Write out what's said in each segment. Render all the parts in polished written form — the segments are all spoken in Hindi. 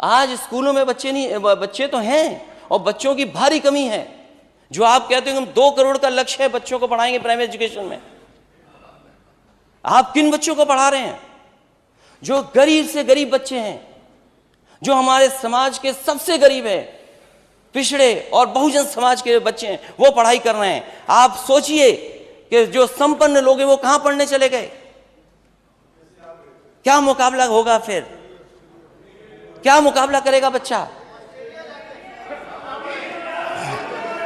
आज स्कूलों में बच्चे तो हैं और बच्चों की भारी कमी है। जो आप कहते हो हम 2 करोड़ का लक्ष्य है बच्चों को पढ़ाएंगे प्राइमरी एजुकेशन में, आप किन बच्चों को पढ़ा रहे हैं? जो गरीब से गरीब बच्चे हैं, जो हमारे समाज के सबसे गरीब है, पिछड़े और बहुजन समाज के बच्चे हैं, वो पढ़ाई कर रहे हैं। आप सोचिए कि जो संपन्न लोग हैं वो कहां पढ़ने चले गए? क्या मुकाबला होगा फिर? क्या मुकाबला करेगा बच्चा?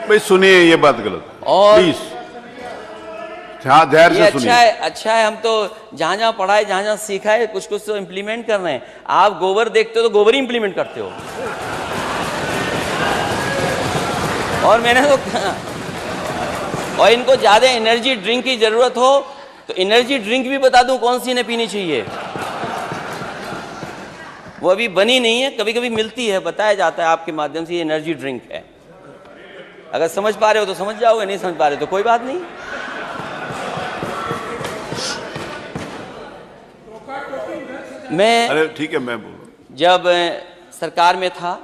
भाई सुनिए, ये बात गलत है और प्लीज, हाँ धैर्य से सुनिए। अच्छा है हम तो जहां जहां पढ़ाए, जहां जहां सीखा है, कुछ कुछ तो इंप्लीमेंट कर रहे हैं। आप गोबर देखते हो तो गोबर ही इंप्लीमेंट करते हो। और मैंने तो और इनको ज्यादा एनर्जी ड्रिंक की जरूरत हो तो एनर्जी ड्रिंक भी बता दूं कौन सी इन्हें पीनी चाहिए। वो अभी बनी नहीं है, कभी कभी मिलती है, बताया जाता है आपके माध्यम से ये एनर्जी ड्रिंक है। अगर समझ पा रहे हो तो समझ जाओगे, नहीं समझ पा रहे तो कोई बात नहीं। अरे ठीक है, मैं बोलूं। जब सरकार में था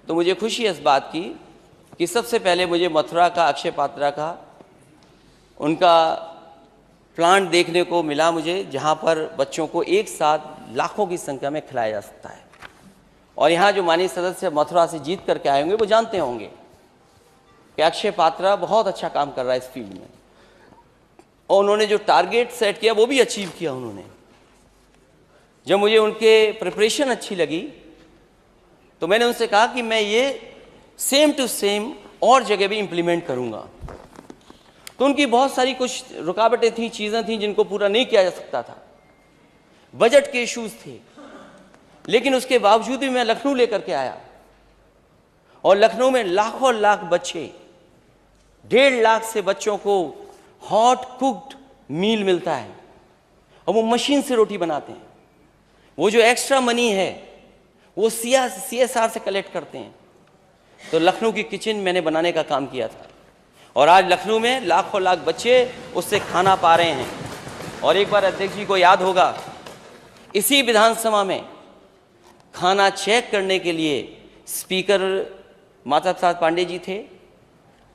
तो मुझे खुशी है इस बात की कि सबसे पहले मुझे मथुरा का, अक्षय पात्रा का, उनका प्लांट देखने को मिला मुझे, जहां पर बच्चों को एक साथ लाखों की संख्या में खिलाया जा सकता है। और यहाँ जो माननीय सदस्य मथुरा से जीत करके आए होंगे वो जानते होंगे कि अक्षय पात्रा बहुत अच्छा काम कर रहा है इस फील्ड में, और उन्होंने जो टारगेट सेट किया वो भी अचीव किया उन्होंने। जब मुझे उनके प्रिपरेशन अच्छी लगी तो मैंने उनसे कहा कि मैं ये सेम टू सेम और जगह भी इंप्लीमेंट करूंगा। तो उनकी बहुत सारी कुछ रुकावटें थी, चीज़ें थी जिनको पूरा नहीं किया जा सकता था, बजट के इश्यूज थे, लेकिन उसके बावजूद भी मैं लखनऊ लेकर के आया। और लखनऊ में लाखों लाख बच्चे, 1.5 लाख से बच्चों को हॉट कुक्ड मील मिलता है और वो मशीन से रोटी बनाते हैं। वो जो एक्स्ट्रा मनी है वो CSR से कलेक्ट करते हैं। तो लखनऊ की किचन मैंने बनाने का काम किया था और आज लखनऊ में लाखों लाख बच्चे उससे खाना पा रहे हैं। और एक बार अध्यक्ष जी को याद होगा, इसी विधानसभा में खाना चेक करने के लिए स्पीकर माता प्रसाद पांडे जी थे,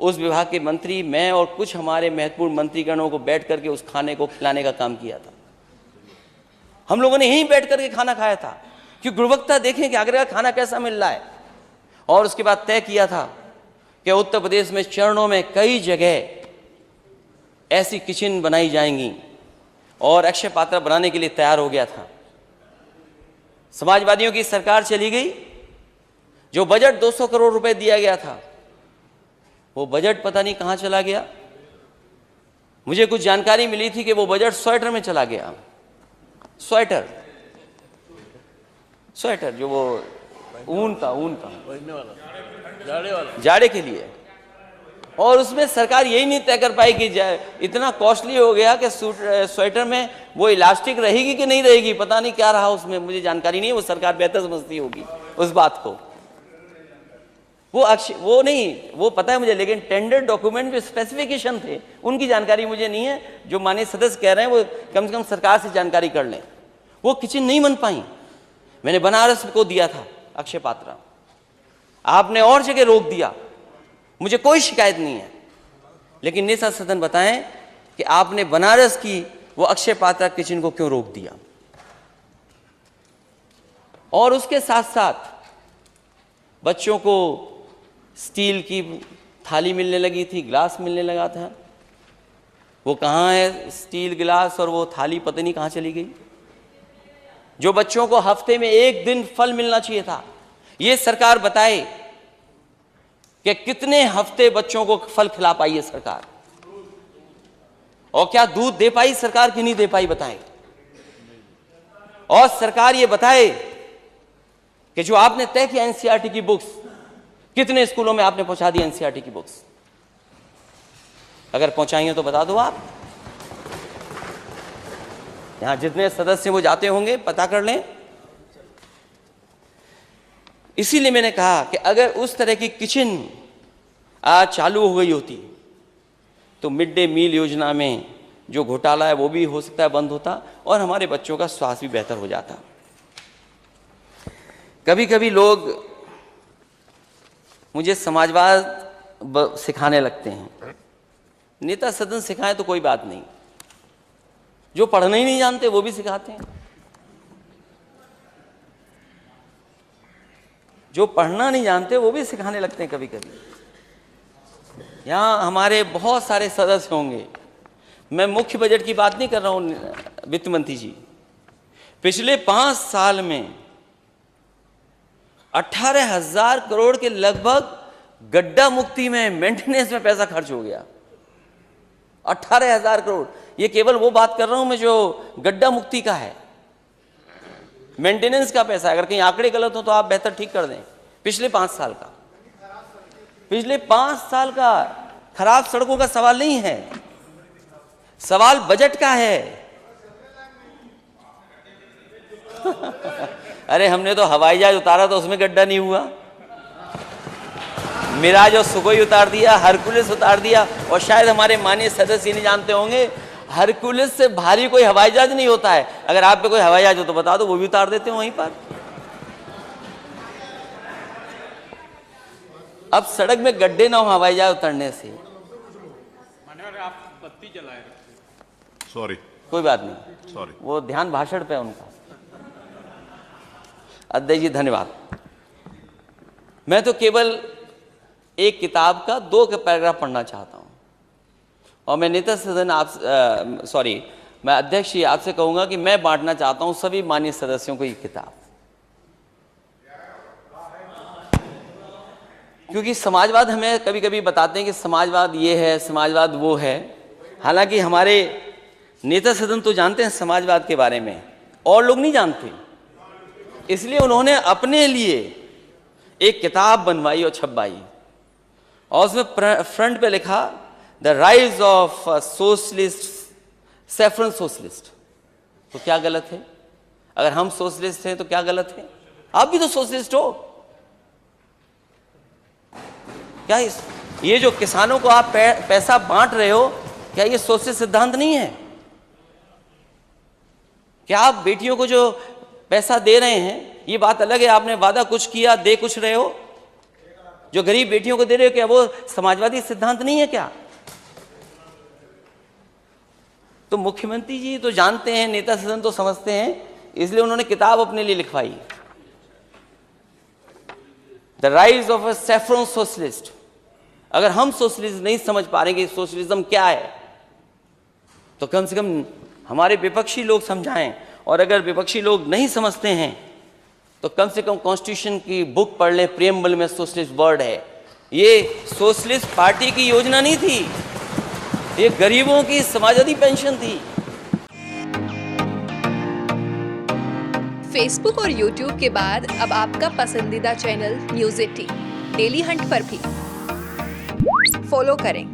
उस विभाग के मंत्री, मैं और कुछ हमारे महत्वपूर्ण मंत्रीगणों को बैठ करके उस खाने को खिलाने का काम किया था। हम लोगों ने यहीं बैठ करके खाना खाया था कि गुणवत्ता देखें कि आगरा का खाना कैसा मिल रहा है। और उसके बाद तय किया था कि उत्तर प्रदेश में चरणों में कई जगह ऐसी किचन बनाई जाएंगी और अक्षय पात्रा बनाने के लिए तैयार हो गया था। समाजवादियों की सरकार चली गई, जो बजट 200 करोड़ रुपए दिया गया था वो बजट पता नहीं कहां चला गया। मुझे कुछ जानकारी मिली थी कि वो बजट स्वेटर में चला गया। स्वेटर जो वो ऊन का जाड़े के लिए, और उसमें सरकार यही नहीं तय कर पाई कि इतना कॉस्टली हो गया कि स्वेटर में वो इलास्टिक रहेगी कि नहीं रहेगी, पता नहीं क्या रहा उसमें, मुझे जानकारी नहीं है, वो सरकार बेहतर समझती होगी उस बात को। वो नहीं, वो पता है मुझे, लेकिन टेंडर डॉक्यूमेंट जो स्पेसिफिकेशन थे उनकी जानकारी मुझे नहीं है। जो माननीय सदस्य कह रहे हैं वो कम से कम सरकार से जानकारी कर लें। वो किचन नहीं बन पाई। मैंने बनारस को दिया था अक्षय पात्रा, आपने और जगह रोक दिया, मुझे कोई शिकायत नहीं है, लेकिन नेता सदन बताएं कि आपने बनारस की वो अक्षय पात्रा किचन को क्यों रोक दिया। और उसके साथ साथ बच्चों को स्टील की थाली मिलने लगी थी, ग्लास मिलने लगा था। वो कहाँ है स्टील गिलास और वो थाली, पता नहीं कहाँ चली गई। जो बच्चों को हफ्ते में 1 दिन फल मिलना चाहिए था, ये सरकार बताए कि कितने हफ्ते बच्चों को फल खिला पाई है सरकार, और क्या दूध दे पाई सरकार कि नहीं दे पाई बताएं। और सरकार ये बताए कि जो आपने तय किया एनसीईआरटी की बुक्स, कितने स्कूलों में आपने पहुंचा दी एनसीईआरटी की बुक्स? अगर पहुंचाई हो तो बता दो आप। यहां जितने सदस्य वो जाते होंगे पता कर लें। इसीलिए मैंने कहा कि अगर उस तरह की किचन आज चालू हो गई होती तो मिड डे मील योजना में जो घोटाला है वो भी हो सकता है बंद होता और हमारे बच्चों का स्वास्थ्य भी बेहतर हो जाता। कभी कभी लोग मुझे समाजवाद सिखाने लगते हैं। नेता सदन सिखाए तो कोई बात नहीं, जो पढ़ना ही नहीं जानते वो भी सिखाते हैं। जो पढ़ना नहीं जानते वो भी सिखाने लगते हैं कभी कभी। यहाँ हमारे बहुत सारे सदस्य होंगे, मैं मुख्य बजट की बात नहीं कर रहा हूँ वित्त मंत्री जी। पिछले 5 साल में 18,000 करोड़ के लगभग गड्ढा मुक्ति में, मेंटेनेंस में पैसा खर्च हो गया। 18,000 करोड़, ये केवल वो बात कर रहा हूं मैं जो गड्ढा मुक्ति का है, मेंटेनेंस का पैसा। अगर कहीं आंकड़े गलत हो तो आप बेहतर ठीक कर दें। पिछले 5 साल का, पिछले 5 साल का खराब सड़कों का सवाल नहीं है, सवाल बजट का है। अरे हमने तो हवाई जहाज उतारा तो उसमें गड्ढा नहीं हुआ, मिराज और सुखोई उतार दिया, हरकुलिस उतार दिया। और शायद हमारे माननीय सदस्य नहीं जानते होंगे, हरकुलिस से भारी कोई हवाई जहाज नहीं होता है। अगर आप पे कोई हवाई जहाज हो तो बता दो, वो भी उतार देते हैं वहीं पर। अब सड़क में गड्ढे ना हो हवाई जहाज उतरने से। आप बत्ती जलाए, सॉरी, कोई बात नहीं, सॉरी, वो ध्यान भाषण पे उनका। अध्यक्ष जी धन्यवाद। मैं तो केवल एक किताब का 2 पैराग्राफ पढ़ना चाहता हूं, और मैं नेता सदन मैं अध्यक्ष जी आपसे कहूंगा कि मैं बांटना चाहता हूं सभी माननीय सदस्यों को ये किताब, क्योंकि समाजवाद हमें कभी कभी बताते हैं कि समाजवाद ये है, समाजवाद वो है। हालांकि हमारे नेता सदन तो जानते हैं समाजवाद के बारे में, और लोग नहीं जानते, इसलिए उन्होंने अपने लिए एक किताब बनवाई और छपवाई, और उसमें फ्रंट पे लिखा the rise of socialist, saffron socialist. तो क्या गलत है? अगर हम सोशलिस्ट हैं तो क्या गलत है? आप भी तो सोशलिस्ट हो। क्या ये जो किसानों को आप पैसा बांट रहे हो, क्या ये सोशलिस्ट सिद्धांत नहीं है? क्या आप बेटियों को जो पैसा दे रहे हैं, ये बात अलग है, आपने वादा कुछ किया, दे कुछ रहे हो, जो गरीब बेटियों को दे रहे हो, क्या वो समाजवादी सिद्धांत नहीं है क्या? तो मुख्यमंत्री जी तो जानते हैं, नेता सदन तो समझते हैं, इसलिए उन्होंने किताब अपने लिए लिखवाई, the rise of a saffron socialist. अगर हम सोशलिस्ट नहीं समझ पा रहे कि सोशलिज्म क्या है, तो कम से कम हमारे विपक्षी लोग समझाएं। और अगर विपक्षी लोग नहीं समझते हैं तो कम से कम कॉन्स्टिट्यूशन की बुक पढ़ लें, प्रियम्बल में सोशलिस्ट वर्ड है। ये सोशलिस्ट पार्टी की योजना नहीं थी, ये गरीबों की समाजवादी पेंशन थी। फेसबुक और यूट्यूब के बाद अब आपका पसंदीदा चैनल न्यूज़ 18 डेली हंट पर भी फॉलो करें।